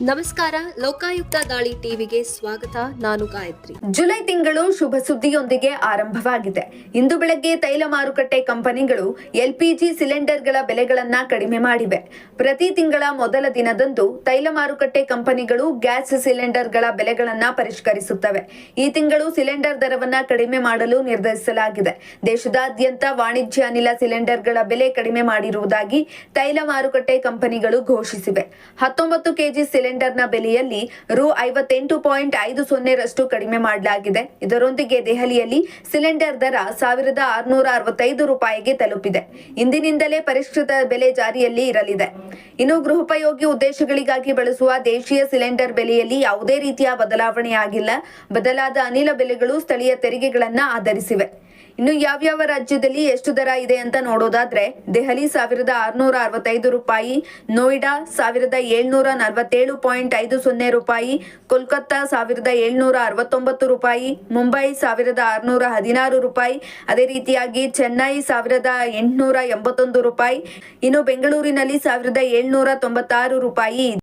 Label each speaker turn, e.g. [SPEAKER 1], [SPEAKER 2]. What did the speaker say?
[SPEAKER 1] ನಮಸ್ಕಾರ. ಲೋಕಾಯುಕ್ತ ದಾಳಿ ಟಿವಿಗೆ ಸ್ವಾಗತ. ನಾನು ಗಾಯತ್ರಿ.
[SPEAKER 2] ಜುಲೈ ತಿಂಗಳು ಶುಭ ಸುದ್ದಿಯೊಂದಿಗೆ ಆರಂಭವಾಗಿದೆ. ಇಂದು ಬೆಳಗ್ಗೆ ತೈಲ ಮಾರುಕಟ್ಟೆ ಕಂಪನಿಗಳು ಎಲ್ಪಿಜಿ ಸಿಲಿಂಡರ್ಗಳ ಬೆಲೆಗಳನ್ನ ಕಡಿಮೆ ಮಾಡಿವೆ. ಪ್ರತಿ ತಿಂಗಳ ಮೊದಲ ದಿನದಂದು ತೈಲ ಮಾರುಕಟ್ಟೆ ಕಂಪನಿಗಳು ಗ್ಯಾಸ್ ಸಿಲಿಂಡರ್ಗಳ ಬೆಲೆಗಳನ್ನ ಪರಿಷ್ಕರಿಸುತ್ತವೆ. ಈ ತಿಂಗಳು ಸಿಲಿಂಡರ್ ದರವನ್ನ ಕಡಿಮೆ ಮಾಡಲು ನಿರ್ಧರಿಸಲಾಗಿದೆ. ದೇಶದಾದ್ಯಂತ ವಾಣಿಜ್ಯ ಅನಿಲ ಸಿಲಿಂಡರ್ಗಳ ಬೆಲೆ ಕಡಿಮೆ ಮಾಡಿರುವುದಾಗಿ ತೈಲ ಮಾರುಕಟ್ಟೆ ಕಂಪನಿಗಳು ಘೋಷಿಸಿವೆ. 19 ಕೆಜಿ ಸಿಲಿಂಡರ್ನ ಬೆಲೆಯಲ್ಲಿ ರು 58.50 ಕಡಿಮೆ ಮಾಡಲಾಗಿದೆ. ಇದರೊಂದಿಗೆ ದೆಹಲಿಯಲ್ಲಿ ಸಿಲಿಂಡರ್ ದರ 1665 ರೂಪಾಯಿಗೆ ತಲುಪಿದೆ. ಇಂದಿನಿಂದಲೇ ಪರಿಷ್ಕೃತ ಬೆಲೆ ಜಾರಿಯಲ್ಲಿ ಇರಲಿದೆ. ಇನ್ನು ಗೃಹೋಪಯೋಗಿ ಉದ್ದೇಶಗಳಿಗಾಗಿ ಬಳಸುವ ದೇಶೀಯ ಸಿಲಿಂಡರ್ ಬೆಲೆಯಲ್ಲಿ ಯಾವುದೇ ರೀತಿಯ ಬದಲಾವಣೆಯಾಗಿಲ್ಲ. ಬದಲಾದ ಅನಿಲ ಬೆಲೆಗಳು ಸ್ಥಳೀಯ ತೆರಿಗೆಗಳನ್ನ ಆಧರಿಸಿವೆ. ಇನ್ನು ಯಾವ್ಯಾವ ರಾಜ್ಯದಲ್ಲಿ ಎಷ್ಟು ದರ ಇದೆ ಅಂತ ನೋಡೋದಾದ್ರೆ, ದೆಹಲಿ 1665 ರೂಪಾಯಿ, ನೋಯ್ಡಾ 1747.50 ರೂಪಾಯಿ, ಕೋಲ್ಕತ್ತಾ 1769 ರೂಪಾಯಿ, ಮುಂಬೈ 1616 ರೂಪಾಯಿ, ಅದೇ ರೀತಿಯಾಗಿ ಚೆನ್ನೈ 1881 ರೂಪಾಯಿ, ಇನ್ನು ಬೆಂಗಳೂರಿನಲ್ಲಿ 1796 ರೂಪಾಯಿ.